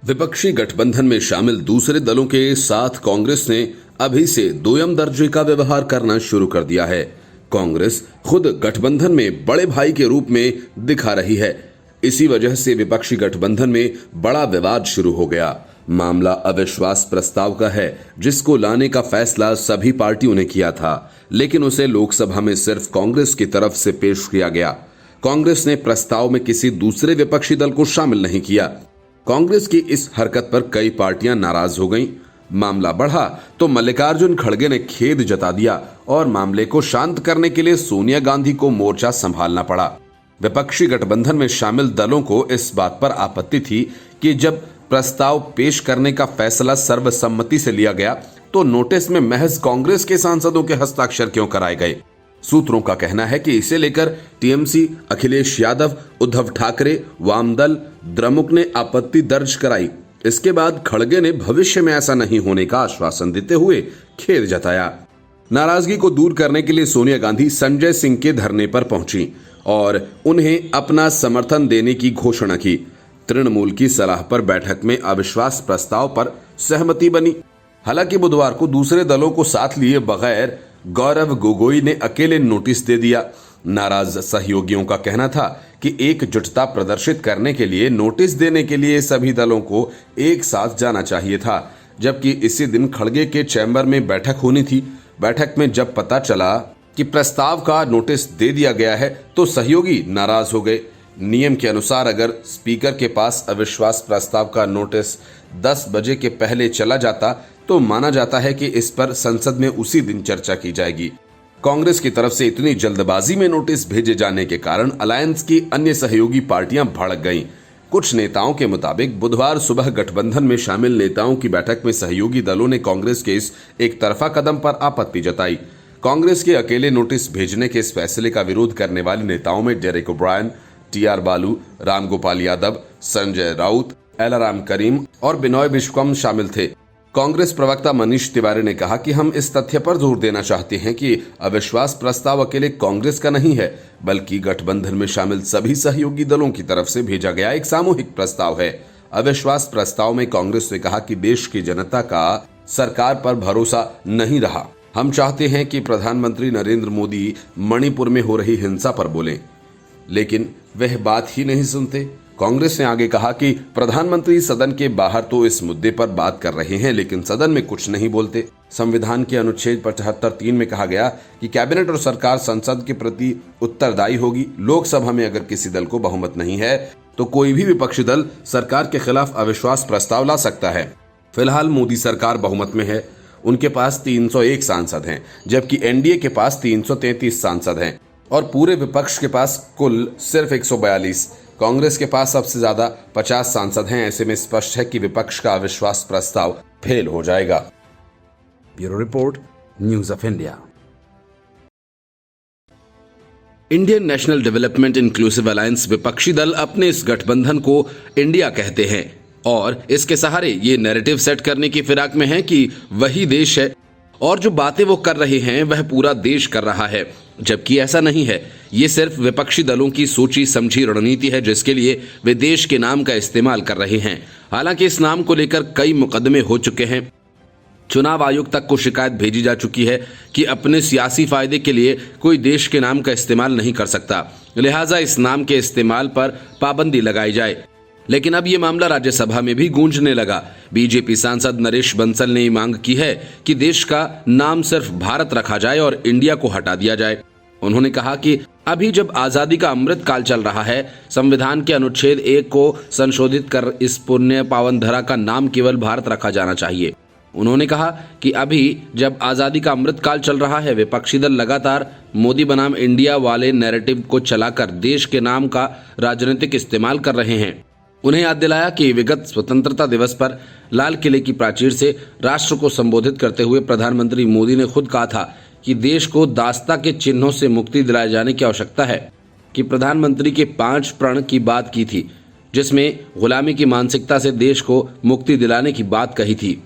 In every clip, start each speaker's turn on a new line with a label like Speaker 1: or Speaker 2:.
Speaker 1: विपक्षी गठबंधन में शामिल दूसरे दलों के साथ कांग्रेस ने अभी से दोयम दर्जे का व्यवहार करना शुरू कर दिया है। कांग्रेस खुद गठबंधन में बड़े भाई के रूप में दिखा रही है। इसी वजह से विपक्षी गठबंधन में बड़ा विवाद शुरू हो गया। मामला अविश्वास प्रस्ताव का है, जिसको लाने का फैसला सभी पार्टियों ने किया था, लेकिन उसे लोकसभा में सिर्फ कांग्रेस की तरफ से पेश किया गया। कांग्रेस ने प्रस्ताव में किसी दूसरे विपक्षी दल को शामिल नहीं किया। कांग्रेस की इस हरकत पर कई पार्टियां नाराज हो गईं। मामला बढ़ा तो मल्लिकार्जुन खड़गे ने खेद जता दिया और मामले को शांत करने के लिए सोनिया गांधी को मोर्चा संभालना पड़ा। विपक्षी गठबंधन में शामिल दलों को इस बात पर आपत्ति थी कि जब प्रस्ताव पेश करने का फैसला सर्वसम्मति से लिया गया तो नोटिस में महज कांग्रेस के सांसदों के हस्ताक्षर क्यों कराए गए। सूत्रों का कहना है कि इसे लेकर टीएमसी, अखिलेश यादव, उद्धव ठाकरे, वामदल, द्रमुक ने आपत्ति दर्ज कराई। इसके बाद खड़गे ने भविष्य में ऐसा नहीं होने का आश्वासन देते हुए खेद जताया। नाराजगी को दूर करने के लिए सोनिया गांधी संजय सिंह के धरने पर पहुंची और उन्हें अपना समर्थन देने की घोषणा की। तृणमूल की सलाह पर बैठक में अविश्वास प्रस्ताव पर सहमति बनी। हालांकि बुधवार को दूसरे दलों को साथ लिए बगैर गौरव गोगोई ने अकेले नोटिस दे दिया। नाराज सहयोगियों का कहना था कि एकजुटता प्रदर्शित करने के लिए नोटिस देने के लिए सभी दलों को एक साथ जाना चाहिए था, जबकि इसी दिन खड़गे के चैम्बर में बैठक होनी थी। बैठक में जब पता चला कि प्रस्ताव का नोटिस दे दिया गया है तो सहयोगी नाराज हो गए। नियम के अनुसार अगर स्पीकर के पास अविश्वास प्रस्ताव का नोटिस 10 बजे के पहले चला जाता तो माना जाता है कि इस पर संसद में उसी दिन चर्चा की जाएगी। कांग्रेस की तरफ से इतनी जल्दबाजी में नोटिस भेजे जाने के कारण अलायंस की अन्य सहयोगी पार्टियां भड़क गईं। कुछ नेताओं के मुताबिक बुधवार सुबह गठबंधन में शामिल नेताओं की बैठक में सहयोगी दलों ने कांग्रेस के इस एक तरफा कदम पर आपत्ति जताई। कांग्रेस के अकेले नोटिस भेजने के इस फैसले का विरोध करने वाले नेताओं में डेरेक ओब्रायन, टीआर बालू, रामगोपाल यादव, संजय राउत, एलाराम करीम और बिनोय विश्वकर्म शामिल थे। कांग्रेस प्रवक्ता मनीष तिवारी ने कहा कि हम इस तथ्य पर जोर देना चाहते हैं कि अविश्वास प्रस्ताव अकेले कांग्रेस का नहीं है, बल्कि गठबंधन में शामिल सभी सहयोगी दलों की तरफ से भेजा गया एक सामूहिक प्रस्ताव है। अविश्वास प्रस्ताव में कांग्रेस ने कहा कि देश की जनता का सरकार पर भरोसा नहीं रहा। हम चाहते हैं कि प्रधानमंत्री नरेंद्र मोदी मणिपुर में हो रही हिंसा पर बोलें, लेकिन वह बात ही नहीं सुनते। कांग्रेस ने आगे कहा कि प्रधानमंत्री सदन के बाहर तो इस मुद्दे पर बात कर रहे हैं, लेकिन सदन में कुछ नहीं बोलते। संविधान के अनुच्छेद 75(3) में कहा गया कि कैबिनेट और सरकार संसद के प्रति उत्तरदायी होगी। लोकसभा में अगर किसी दल को बहुमत नहीं है तो कोई भी विपक्षी दल सरकार के खिलाफ अविश्वास प्रस्ताव ला सकता है। फिलहाल मोदी सरकार बहुमत में है। उनके पास 301 सांसद हैं, जबकि एनडीए के पास 333 सांसद हैं और पूरे विपक्ष के पास कुल सिर्फ 142। कांग्रेस के पास सबसे ज्यादा 50 सांसद हैं। ऐसे में स्पष्ट है कि विपक्ष का अविश्वास प्रस्ताव फेल हो जाएगा।
Speaker 2: Bureau report, news of India.
Speaker 1: Indian national development inclusive alliance विपक्षी दल अपने इस गठबंधन को इंडिया कहते हैं और इसके सहारे ये नैरेटिव सेट करने की फिराक में है कि वही देश है और जो बातें वो कर रहे हैं वह पूरा देश कर रहा है, जबकि ऐसा नहीं है। ये सिर्फ विपक्षी दलों की सोची समझी रणनीति है, जिसके लिए वे देश के नाम का इस्तेमाल कर रहे हैं। हालांकि इस नाम को लेकर कई मुकदमे हो चुके हैं। चुनाव आयोग तक को शिकायत भेजी जा चुकी है कि अपने सियासी फायदे के लिए कोई देश के नाम का इस्तेमाल नहीं कर सकता, लिहाजा इस नाम के इस्तेमाल पर पाबंदी लगाई जाए। लेकिन अब ये मामला राज्यसभा में भी गूंजने लगा। बीजेपी सांसद नरेश बंसल ने मांग की है कि देश का नाम सिर्फ भारत रखा जाए और इंडिया को हटा दिया जाए। उन्होंने कहा कि अभी जब आजादी का अमृत काल चल रहा है, संविधान के अनुच्छेद 1 को संशोधित कर इस पुण्य पावन धरा का नाम केवल भारत रखा जाना चाहिए। उन्होंने कहा कि अभी जब आजादी का अमृत काल चल रहा है, विपक्षी दल लगातार मोदी बनाम इंडिया वाले नैरेटिव को चलाकर देश के नाम का राजनीतिक इस्तेमाल कर रहे हैं। उन्हें याद दिलाया कि विगत स्वतंत्रता दिवस पर लाल किले की प्राचीर से राष्ट्र को संबोधित करते हुए प्रधानमंत्री मोदी ने खुद कहा था कि देश को दासता के चिन्हों से मुक्ति दिलाए जाने की आवश्यकता है। कि प्रधानमंत्री के 5 प्रण की बात की थी, जिसमें गुलामी की मानसिकता से देश को मुक्ति दिलाने की बात कही थी।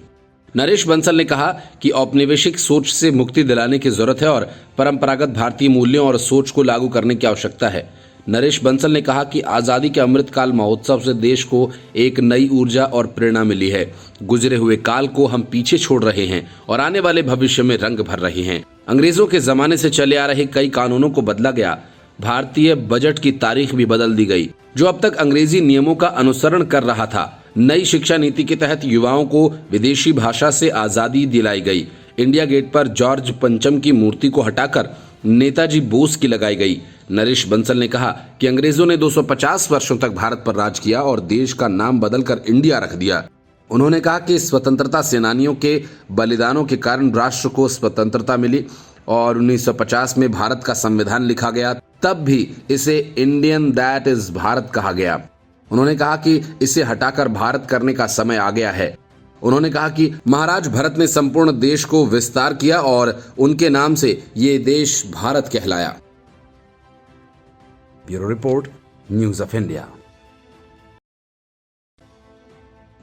Speaker 1: नरेश बंसल ने कहा कि औपनिवेशिक सोच से मुक्ति दिलाने की जरूरत है और परंपरागत भारतीय मूल्यों और सोच को लागू करने की आवश्यकता है।
Speaker 2: नरेश बंसल ने कहा कि आजादी के अमृतकाल महोत्सव से देश को एक नई ऊर्जा और प्रेरणा मिली है। गुजरे हुए काल को हम पीछे छोड़ रहे हैं और आने वाले भविष्य में रंग भर रहे हैं। अंग्रेजों के जमाने से चले आ रहे कई कानूनों को बदला गया। भारतीय बजट की तारीख भी बदल दी गई, जो अब तक अंग्रेजी नियमों का अनुसरण कर रहा था। नई शिक्षा नीति के तहत युवाओं को विदेशी भाषा से आजादी दिलाई गई। इंडिया गेट पर जॉर्ज पंचम की मूर्ति को हटाकर नेताजी बोस की लगाई गई। नरेश बंसल ने कहा कि अंग्रेजों ने 250 वर्षों तक भारत पर राज किया और देश का नाम बदलकर इंडिया रख दिया। उन्होंने कहा कि स्वतंत्रता सेनानियों के बलिदानों के कारण राष्ट्र को स्वतंत्रता मिली और 1950 में भारत का संविधान लिखा गया। तब भी इसे इंडियन दैट इज भारत कहा गया। उन्होंने कहा कि इसे हटाकर भारत करने का समय आ गया है। उन्होंने कहा कि महाराज भरत ने संपूर्ण देश को विस्तार किया और उनके नाम से ये देश भारत कहलाया।
Speaker 1: Bureau report, news of India.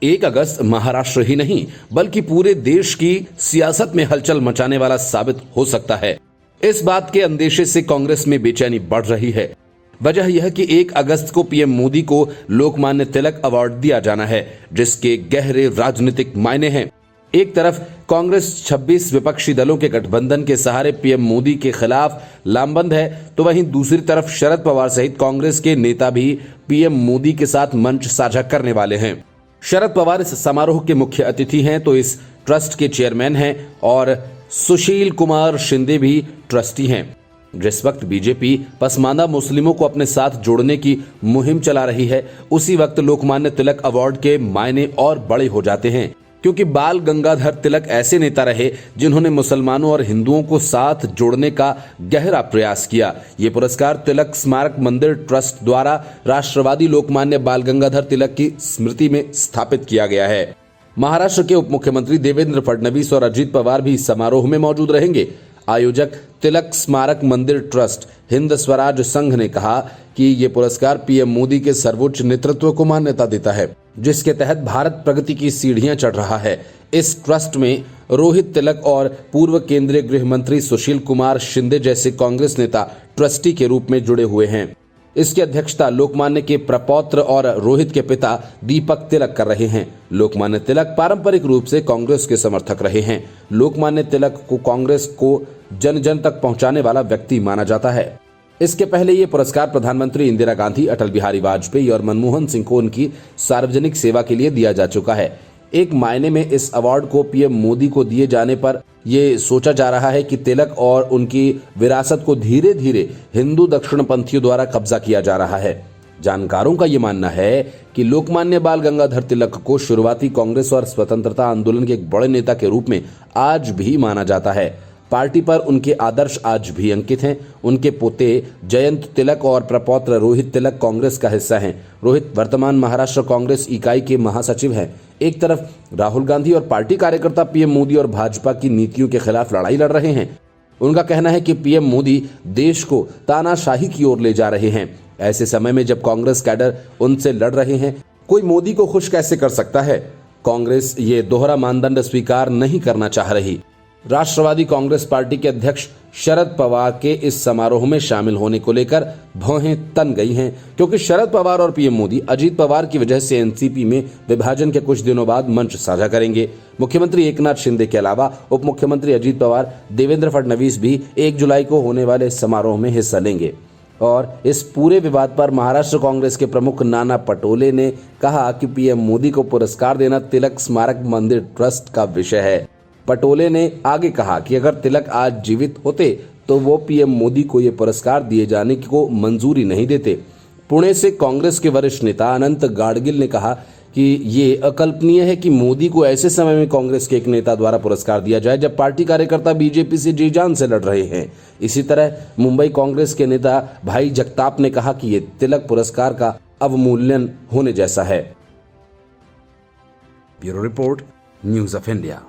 Speaker 2: 1 अगस्त महाराष्ट्र ही नहीं बल्कि पूरे देश की सियासत में हलचल मचाने वाला साबित हो सकता है। इस बात के अंदेशे से कांग्रेस में बेचैनी बढ़ रही है। वजह यह कि 1 अगस्त को पीएम मोदी को लोकमान्य तिलक अवार्ड दिया जाना है, जिसके गहरे राजनीतिक मायने हैं। एक तरफ कांग्रेस 26 विपक्षी दलों के गठबंधन के सहारे पीएम मोदी के खिलाफ लामबंद है, तो वहीं दूसरी तरफ शरद पवार सहित कांग्रेस के नेता भी पीएम मोदी के साथ मंच साझा करने वाले हैं। शरद पवार इस समारोह के मुख्य अतिथि हैं तो इस ट्रस्ट के चेयरमैन हैं और सुशील कुमार शिंदे भी ट्रस्टी हैं। जिस वक्त बीजेपी पसमानदा मुस्लिमों को अपने साथ जोड़ने की मुहिम चला रही है, उसी वक्त लोकमान्य तिलक अवार्ड के मायने और बड़े हो जाते हैं, क्योंकि बाल गंगाधर तिलक ऐसे नेता रहे जिन्होंने मुसलमानों और हिंदुओं को साथ जोड़ने का गहरा प्रयास किया। ये पुरस्कार तिलक स्मारक मंदिर ट्रस्ट द्वारा राष्ट्रवादी लोकमान्य बाल गंगाधर तिलक की स्मृति में स्थापित किया गया है। महाराष्ट्र के उप मुख्यमंत्री देवेंद्र फडणवीस और अजित पवार भी समारोह में मौजूद रहेंगे। आयोजक तिलक स्मारक मंदिर ट्रस्ट हिंद स्वराज संघ ने कहा कि ये पुरस्कार पीएम मोदी के सर्वोच्च नेतृत्व को मान्यता देता है, जिसके तहत भारत प्रगति की सीढ़ियां चढ़ रहा है। इस ट्रस्ट में रोहित तिलक और पूर्व केंद्रीय गृह मंत्री सुशील कुमार शिंदे जैसे कांग्रेस नेता ट्रस्टी के रूप में जुड़े हुए हैं। इसकी अध्यक्षता लोकमान्य के प्रपौत्र और रोहित के पिता दीपक तिलक कर रहे हैं। लोकमान्य तिलक पारंपरिक रूप से कांग्रेस के समर्थक रहे हैं। लोकमान्य तिलक को कांग्रेस को जन जन तक पहुंचाने वाला व्यक्ति माना जाता है। इसके पहले ये पुरस्कार प्रधानमंत्री इंदिरा गांधी, अटल बिहारी वाजपेयी और मनमोहन सिंह को उनकी सार्वजनिक सेवा के लिए दिया जा चुका है। एक मायने में इस अवार्ड को पीएम मोदी को दिए जाने पर यह सोचा जा रहा है कि तिलक और उनकी विरासत को धीरे धीरे हिंदू दक्षिणपंथियों द्वारा कब्जा किया जा रहा है। जानकारों का यह मानना है कि लोकमान्य बाल गंगाधर तिलक को शुरुआती कांग्रेस और स्वतंत्रता आंदोलन के एक बड़े नेता के रूप में आज भी माना जाता है। पार्टी पर उनके आदर्श आज भी अंकित हैं। उनके पोते जयंत तिलक और प्रपौत्र रोहित तिलक कांग्रेस का हिस्सा हैं। रोहित वर्तमान महाराष्ट्र कांग्रेस इकाई के महासचिव हैं। एक तरफ राहुल गांधी और पार्टी कार्यकर्ता पीएम मोदी और भाजपा की नीतियों के खिलाफ लड़ाई लड़ रहे हैं। उनका कहना है कि पीएम मोदी देश को तानाशाही की ओर ले जा रहे हैं। ऐसे समय में जब कांग्रेस कैडर उनसे लड़ रहे हैं, कोई मोदी को खुश कैसे कर सकता है? कांग्रेस ये दोहरा मानदंड स्वीकार नहीं करना चाह रही। राष्ट्रवादी कांग्रेस पार्टी के अध्यक्ष शरद पवार के इस समारोह में शामिल होने को लेकर भौहें तन गई हैं, क्योंकि शरद पवार और पीएम मोदी अजित पवार की वजह से एनसीपी में विभाजन के कुछ दिनों बाद मंच साझा करेंगे। मुख्यमंत्री एकनाथ शिंदे के अलावा उप मुख्यमंत्री अजित पवार, देवेंद्र फडणवीस भी 1 जुलाई को होने वाले समारोह में हिस्सा लेंगे। और इस पूरे विवाद पर महाराष्ट्र कांग्रेस के प्रमुख नाना पटोले ने कहा कि पीएम मोदी को पुरस्कार देना तिलक स्मारक मंदिर ट्रस्ट का विषय है। पटोले ने आगे कहा कि अगर तिलक आज जीवित होते तो वो पीएम मोदी को ये पुरस्कार दिए जाने को मंजूरी नहीं देते। पुणे से कांग्रेस के वरिष्ठ नेता अनंत गाडगिल ने कहा कि ये अकल्पनीय है कि मोदी को ऐसे समय में कांग्रेस के एक नेता द्वारा पुरस्कार दिया जाए जब पार्टी कार्यकर्ता बीजेपी से जी जान से लड़ रहे हैं। इसी तरह मुंबई कांग्रेस के नेता भाई जगताप ने कहा कि ये तिलक पुरस्कार का अवमूल्यन होने जैसा है।
Speaker 1: Bureau report, news of India.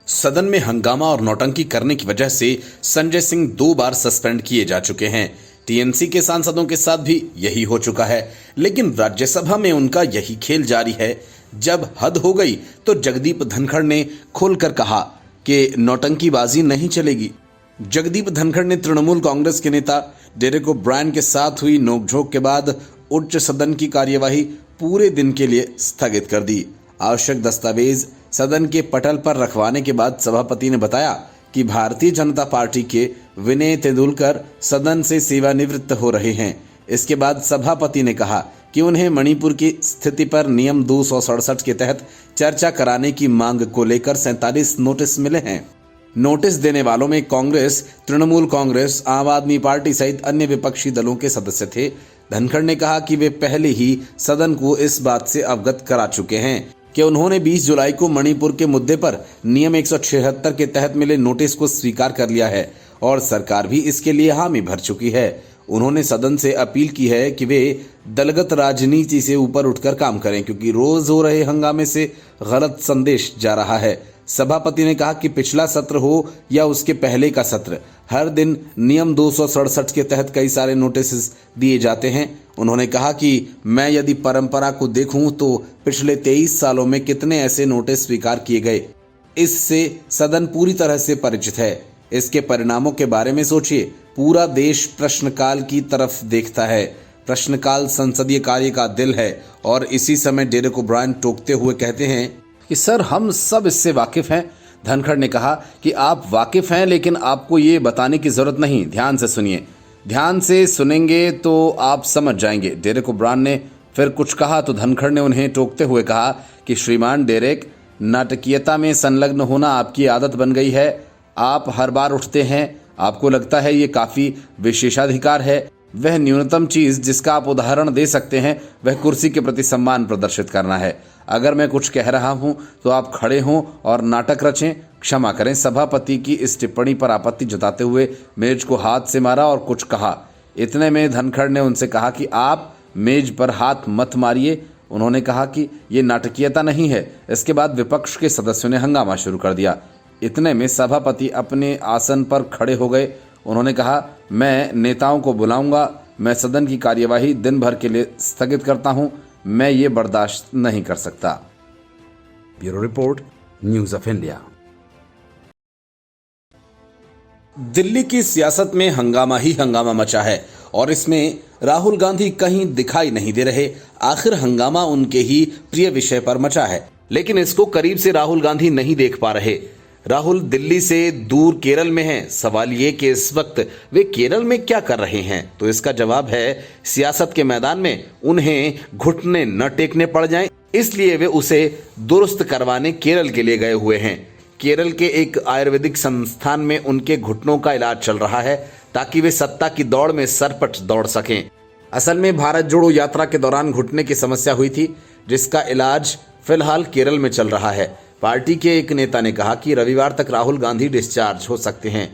Speaker 1: सदन में हंगामा और नौटंकी करने की वजह से संजय सिंह 2 बार सस्पेंड किए जा चुके हैं। टीएमसी के सांसदों के साथ भी यही हो चुका है, लेकिन राज्यसभा में उनका यही खेल जारी है। जब हद हो गई तो जगदीप धनखड़ ने खुलकर कहा कि नौटंकीबाजी नहीं चलेगी।
Speaker 3: जगदीप धनखड़ ने तृणमूल कांग्रेस के नेता डेरेक ओब्रायन के साथ हुई नोकझोंक के बाद उच्च सदन की कार्यवाही पूरे दिन के लिए स्थगित कर दी। आवश्यक दस्तावेज सदन के पटल पर रखवाने के बाद सभापति ने बताया कि भारतीय जनता पार्टी के विनय तेंदुलकर सदन से सेवानिवृत्त हो रहे हैं। इसके बाद सभापति ने कहा कि उन्हें मणिपुर की स्थिति पर नियम 267 के तहत चर्चा कराने की मांग को लेकर 47 नोटिस मिले हैं। नोटिस देने वालों में कांग्रेस, तृणमूल कांग्रेस, आम आदमी पार्टी सहित अन्य विपक्षी दलों के सदस्य थे। धनखड़ ने कहा कि वे पहले ही सदन को इस बात से अवगत करा चुके हैं कि उन्होंने 20 जुलाई को मणिपुर के मुद्दे पर नियम 176 के तहत मिले नोटिस को स्वीकार कर लिया है और सरकार भी इसके लिए हामी भर चुकी है। उन्होंने सदन से अपील की है कि वे दलगत राजनीति से ऊपर उठकर काम करें, क्योंकि रोज हो रहे हंगामे से गलत संदेश जा रहा है। सभापति ने कहा कि पिछला सत्र हो या उसके पहले का सत्र, हर दिन नियम 267 के तहत कई सारे नोटिस दिए जाते हैं। उन्होंने कहा कि मैं यदि परंपरा को देखूं तो पिछले 23 सालों में कितने ऐसे नोटिस स्वीकार किए गए। इससे सदन पूरी तरह से परिचित है। इसके परिणामों के बारे में सोचिए। पूरा देश प्रश्नकाल की तरफ देखता है। प्रश्नकाल संसदीय कार्य का दिल है और इसी समय डेरेक ओब्रायन टोकते हुए कहते हैं
Speaker 2: कि सर हम सब इससे वाकिफ हैं। धनखड़ ने कहा कि आप वाकिफ हैं, लेकिन आपको ये बताने की जरूरत नहीं। ध्यान से सुनिए, ध्यान से सुनेंगे तो आप समझ जाएंगे। डेरेक ओब्रायन ने फिर कुछ कहा तो धनखड़ ने उन्हें टोकते हुए कहा कि श्रीमान डेरेक, नाटकीयता में संलग्न होना आपकी आदत बन गई है। आप हर बार उठते हैं, आपको लगता है ये काफी विशेषाधिकार है। वह न्यूनतम चीज जिसका आप उदाहरण दे सकते हैं वह कुर्सी के प्रति सम्मान प्रदर्शित करना है। अगर मैं कुछ कह रहा हूं तो आप खड़े हों और नाटक रचें। क्षमा करें। सभापति की इस टिप्पणी पर आपत्ति जताते हुए मेज को हाथ से मारा और कुछ कहा। इतने में धनखड़ ने उनसे कहा कि आप मेज पर हाथ मत मारिए। उन्होंने कहा कि ये नाटकीयता नहीं है। इसके बाद विपक्ष के सदस्यों ने हंगामा शुरू कर दिया। इतने में सभापति अपने आसन पर खड़े हो गए। उन्होंने कहा, मैं नेताओं को बुलाऊंगा। मैं सदन की कार्यवाही दिन भर के लिए स्थगित करता हूं। मैं ये बर्दाश्त नहीं कर सकता। Bureau report, news of India.
Speaker 3: Delhi की सियासत में हंगामा ही हंगामा मचा है और इसमें राहुल गांधी कहीं दिखाई नहीं दे रहे। आखिर हंगामा उनके ही प्रिय विषय पर मचा है,
Speaker 1: लेकिन इसको करीब से राहुल गांधी नहीं देख पा रहे। राहुल दिल्ली से दूर केरल में हैं। सवाल ये कि इस वक्त वे केरल में क्या कर रहे हैं, तो इसका जवाब है सियासत के मैदान में उन्हें घुटने न टेकने पड़ जाएं, इसलिए वे उसे दुरुस्त करवाने केरल के लिए गए हुए हैं। केरल के एक आयुर्वेदिक संस्थान में उनके घुटनों का इलाज चल रहा है ताकि वे सत्ता की दौड़ में सरपट दौड़ सकें। असल में भारत जोड़ो यात्रा के दौरान घुटने की समस्या हुई थी, जिसका इलाज फिलहाल केरल में चल रहा है। पार्टी के एक नेता ने कहा कि रविवार तक राहुल गांधी डिस्चार्ज हो सकते हैं।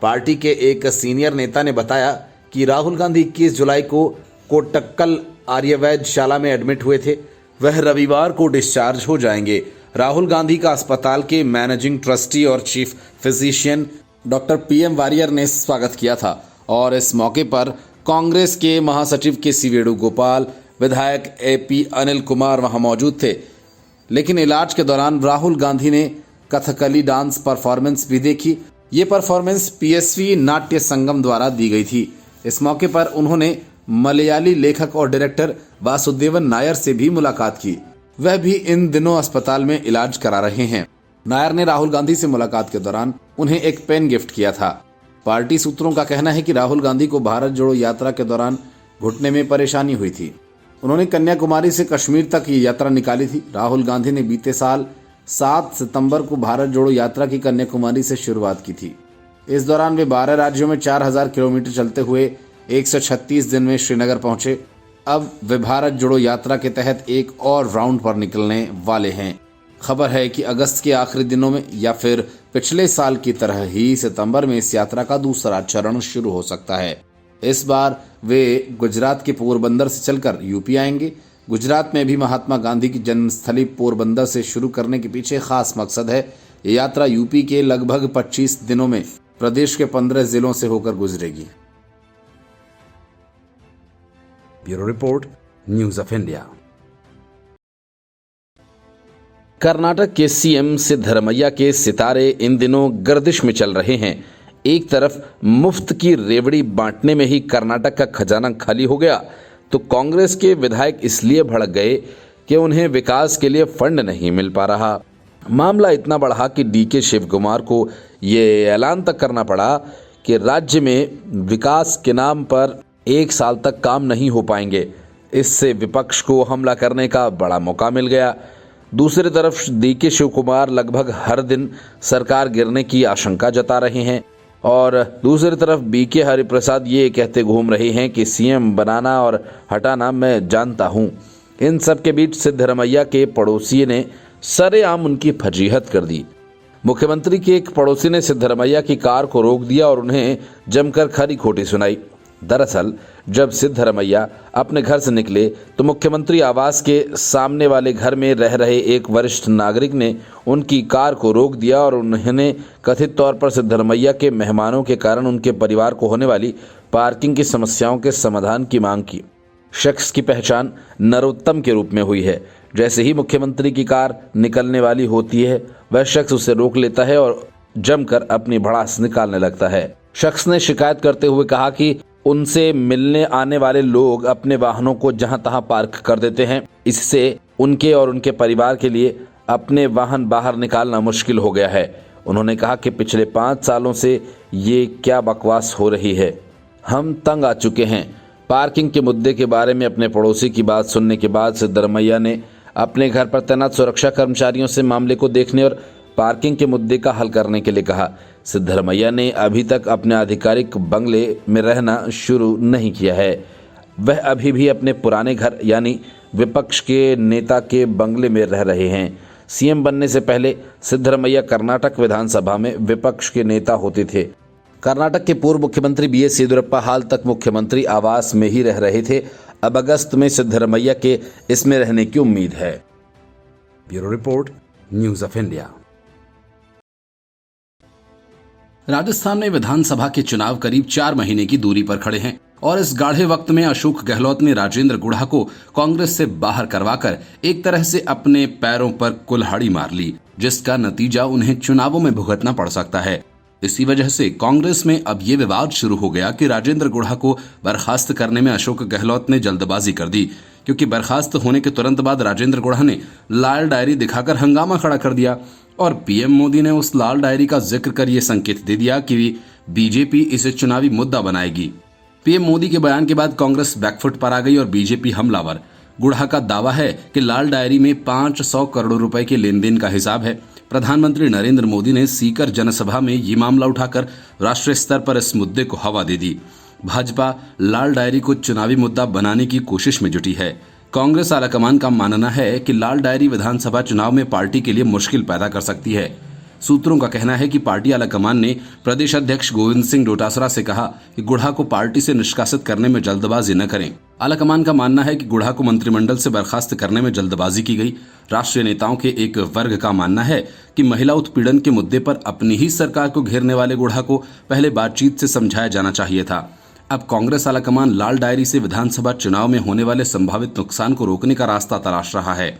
Speaker 1: पार्टी के एक सीनियर नेता ने बताया कि राहुल गांधी 21 जुलाई को कोट्टक्कल आर्यवैद्यशाला में एडमिट हुए थे। वह रविवार को डिस्चार्ज हो जाएंगे। राहुल गांधी का अस्पताल के मैनेजिंग ट्रस्टी और chief physician doctor PM Warrier ने स्वागत किया था और इस मौके पर कांग्रेस के महासचिव KC वेणुगोपाल, विधायक AP अनिल कुमार वहां मौजूद थे। लेकिन इलाज के दौरान राहुल गांधी ने कथकली डांस परफॉर्मेंस भी देखी। ये परफॉर्मेंस PSV नाट्य संगम द्वारा दी गई थी। इस मौके पर उन्होंने मलयाली लेखक और डायरेक्टर वासुदेवन नायर से भी मुलाकात की। वह भी इन दिनों अस्पताल में इलाज करा रहे हैं। नायर ने राहुल गांधी से मुलाकात के दौरान उन्हें एक पेन गिफ्ट किया था। पार्टी सूत्रों का कहना है कि राहुल गांधी को भारत जोड़ो यात्रा के दौरान घुटने में परेशानी हुई थी। उन्होंने कन्याकुमारी से कश्मीर तक ये यात्रा निकाली थी। राहुल गांधी ने बीते साल 7 सितंबर को भारत जोड़ो यात्रा की कन्याकुमारी से शुरुआत की थी। इस दौरान वे 12 राज्यों में 4000 किलोमीटर चलते हुए 136 दिन में श्रीनगर पहुंचे। अब वे भारत जोड़ो यात्रा के तहत एक और राउंड पर निकलने वाले हैं। खबर है कि अगस्त के आखिरी दिनों में या फिर पिछले साल की तरह ही सितंबर में इस यात्रा का दूसरा चरण शुरू हो सकता है। इस बार वे गुजरात के पोरबंदर से चलकर यूपी आएंगे। गुजरात में भी महात्मा गांधी की जन्मस्थली पोरबंदर से शुरू करने के पीछे खास मकसद है। ये यात्रा यूपी के लगभग 25 दिनों में प्रदेश के 15 जिलों से होकर गुजरेगी।
Speaker 2: Bureau report, news of India.
Speaker 1: Karnataka के CM सिद्धरमैया के सितारे इन दिनों गर्दिश में चल रहे हैं।
Speaker 2: एक तरफ मुफ्त की रेवड़ी बांटने में ही कर्नाटक का खजाना खाली हो गया, तो कांग्रेस के विधायक इसलिए भड़क गए कि उन्हें विकास के लिए फंड नहीं मिल पा रहा। मामला इतना बढ़ा कि डीके शिव कुमार को ये ऐलान तक करना पड़ा कि राज्य में विकास के नाम पर 1 साल तक काम नहीं हो पाएंगे। इससे विपक्ष को हमला करने का बड़ा मौका मिल गया। दूसरी तरफ डीके शिव कुमार लगभग हर दिन सरकार गिरने की आशंका जता रहे हैं और दूसरी तरफ बीके हरिप्रसाद ये कहते घूम रहे हैं कि सीएम बनाना और हटाना मैं जानता हूं। इन सब के बीच सिद्धरमैया के पड़ोसी ने सरेआम उनकी फजीहत कर दी। मुख्यमंत्री के एक पड़ोसी ने सिद्धरमैया की कार को रोक दिया और उन्हें जमकर खरी खोटी सुनाई। दरअसल जब सिद्धरमैया अपने घर से निकले तो मुख्यमंत्री आवास के सामने वाले घर में रह रहे एक वरिष्ठ नागरिक ने उनकी कार को रोक दिया और उन्होंने कथित तौर पर सिद्धरमैया के मेहमानों के कारण उनके परिवार को होने वाली पार्किंग की समस्याओं के समाधान की मांग की। शख्स की पहचान नरोत्तम के रूप में हुई है। जैसे ही मुख्यमंत्री की कार निकलने वाली होती है वह शख्स उसे रोक लेता है और जमकर अपनी भड़ास निकालने लगता है। शख्स ने शिकायत करते हुए कहा कि उनसे मिलने आने वाले लोग अपने वाहनों को जहां तहां पार्क कर देते हैं। इससे उनके और उनके परिवार के लिए अपने वाहन बाहर निकालना मुश्किल हो गया है। उन्होंने कहा कि पिछले 5 सालों से ये क्या बकवास हो रही है, हम तंग आ चुके हैं। पार्किंग के मुद्दे के बारे में अपने पड़ोसी की बात सुनने के बाद सिद्धरमैया ने अपने घर पर तैनात सुरक्षा कर्मचारियों से मामले को देखने और पार्किंग के मुद्दे का हल करने के लिए कहा। सिद्धरमैया ने अभी तक अपने आधिकारिक बंगले में रहना शुरू नहीं किया है। वह अभी भी अपने पुराने घर यानी विपक्ष के नेता के बंगले में रह रहे हैं। सीएम बनने से पहले सिद्धरमैया कर्नाटक विधानसभा में विपक्ष के नेता होते थे। कर्नाटक के पूर्व मुख्यमंत्री बीएस येदियुरप्पा हाल तक मुख्यमंत्री आवास में ही रह रहे थे। अब अगस्त में सिद्धरमैया के इसमें रहने की उम्मीद है।
Speaker 1: Bureau report, news of India.
Speaker 4: Rajasthan में विधानसभा के चुनाव करीब 4 महीने की दूरी पर खड़े हैं और इस गाढ़े वक्त में अशोक गहलोत ने राजेंद्र गुढ़ा को कांग्रेस से बाहर करवाकर एक तरह से अपने पैरों पर कुल्हाड़ी मार ली, जिसका नतीजा उन्हें चुनावों में भुगतना पड़ सकता है। इसी वजह से कांग्रेस में अब ये विवाद शुरू हो गया कि राजेंद्र गुढ़ा को बर्खास्त करने में अशोक गहलोत ने जल्दबाजी कर दी, क्योंकि बर्खास्त होने के तुरंत बाद राजेंद्र गुढ़ा ने लाल डायरी दिखाकर हंगामा खड़ा कर दिया और पीएम मोदी ने उस लाल डायरी का जिक्र कर ये संकेत दे दिया कि बीजेपी इसे चुनावी मुद्दा बनाएगी। पीएम मोदी के बयान के बाद कांग्रेस बैकफुट पर आ गई और बीजेपी हमलावर। गुढ़ा का दावा है कि लाल डायरी में 500 करोड़ रुपए के लेन देन का हिसाब है। प्रधानमंत्री नरेंद्र मोदी ने सीकर जनसभा में ये मामला उठाकर राष्ट्रीय स्तर पर इस मुद्दे को हवा दे दी। भाजपा लाल डायरी को चुनावी मुद्दा बनाने की कोशिश में जुटी है। कांग्रेस आलाकमान का मानना है कि लाल डायरी विधानसभा चुनाव में पार्टी के लिए मुश्किल पैदा कर सकती है। सूत्रों का कहना है कि पार्टी आलाकमान ने प्रदेश अध्यक्ष गोविंद सिंह डोटासरा से कहा कि गुढ़ा को पार्टी से निष्कासित करने में जल्दबाजी न करें। आलाकमान का मानना है कि गुढ़ा को मंत्रिमंडल से बर्खास्त करने में जल्दबाजी की गई। राष्ट्रीय नेताओं के एक वर्ग का मानना है कि महिला उत्पीड़न के मुद्दे पर अपनी ही सरकार को घेरने वाले गुढ़ा को पहले बातचीत से समझाया जाना चाहिए था। अब कांग्रेस आलाकमान लाल डायरी से विधानसभा चुनाव में होने वाले संभावित नुकसान को रोकने का रास्ता तलाश रहा है।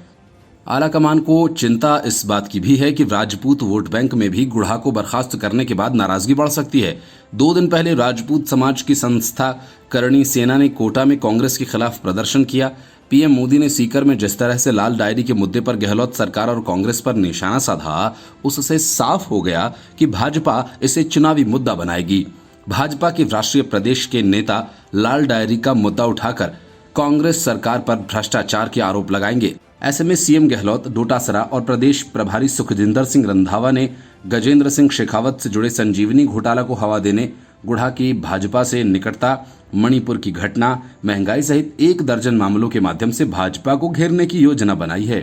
Speaker 4: आलाकमान को चिंता इस बात की भी है कि राजपूत वोट बैंक में भी गुढ़ा को बर्खास्त करने के बाद नाराजगी बढ़ सकती है। 2 दिन पहले राजपूत समाज की संस्था करणी सेना ने कोटा में कांग्रेस के खिलाफ प्रदर्शन किया। पीएम मोदी ने सीकर में जिस तरह से लाल डायरी के मुद्दे पर गहलोत सरकार और कांग्रेस पर निशाना साधा, उससे साफ हो गया कि भाजपा इसे चुनावी मुद्दा बनाएगी। भाजपा के राष्ट्रीय प्रदेश के नेता लाल डायरी का मुद्दा उठाकर कांग्रेस सरकार पर भ्रष्टाचार के आरोप लगाएंगे। ऐसे में सीएम गहलोत, डोटासरा और प्रदेश प्रभारी सुखजिंदर सिंह रंधावा ने गजेंद्र सिंह शेखावत से जुड़े संजीवनी घोटाला को हवा देने, गुढ़ा की भाजपा से निकटता, मणिपुर की घटना, महंगाई सहित 1 दर्जन मामलों के माध्यम से भाजपा को घेरने की योजना बनाई है।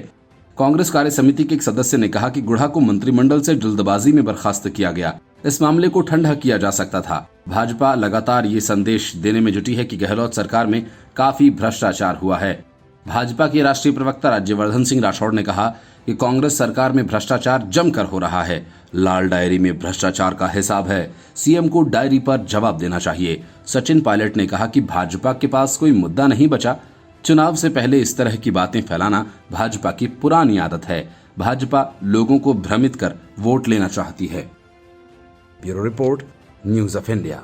Speaker 4: कांग्रेस कार्य समिति के एक सदस्य ने कहा कि गुढ़ा को मंत्रिमंडल से जल्दबाजी में बर्खास्त किया गया। इस मामले को ठंडा किया जा सकता था। भाजपा लगातार ये संदेश देने में जुटी है कि गहलोत सरकार में काफी भ्रष्टाचार हुआ है। भाजपा के राष्ट्रीय प्रवक्ता राज्यवर्धन सिंह राठौड़ ने कहा कि कांग्रेस सरकार में भ्रष्टाचार जमकर हो रहा है। लाल डायरी में भ्रष्टाचार का हिसाब है। सीएम को डायरी पर जवाब देना चाहिए। सचिन पायलट ने कहा कि भाजपा के पास कोई मुद्दा नहीं बचा। चुनाव से पहले इस तरह की बातें फैलाना भाजपा की पुरानी आदत है। भाजपा लोगों को भ्रमित कर वोट लेना चाहती है।
Speaker 1: Bureau report,
Speaker 4: news of India.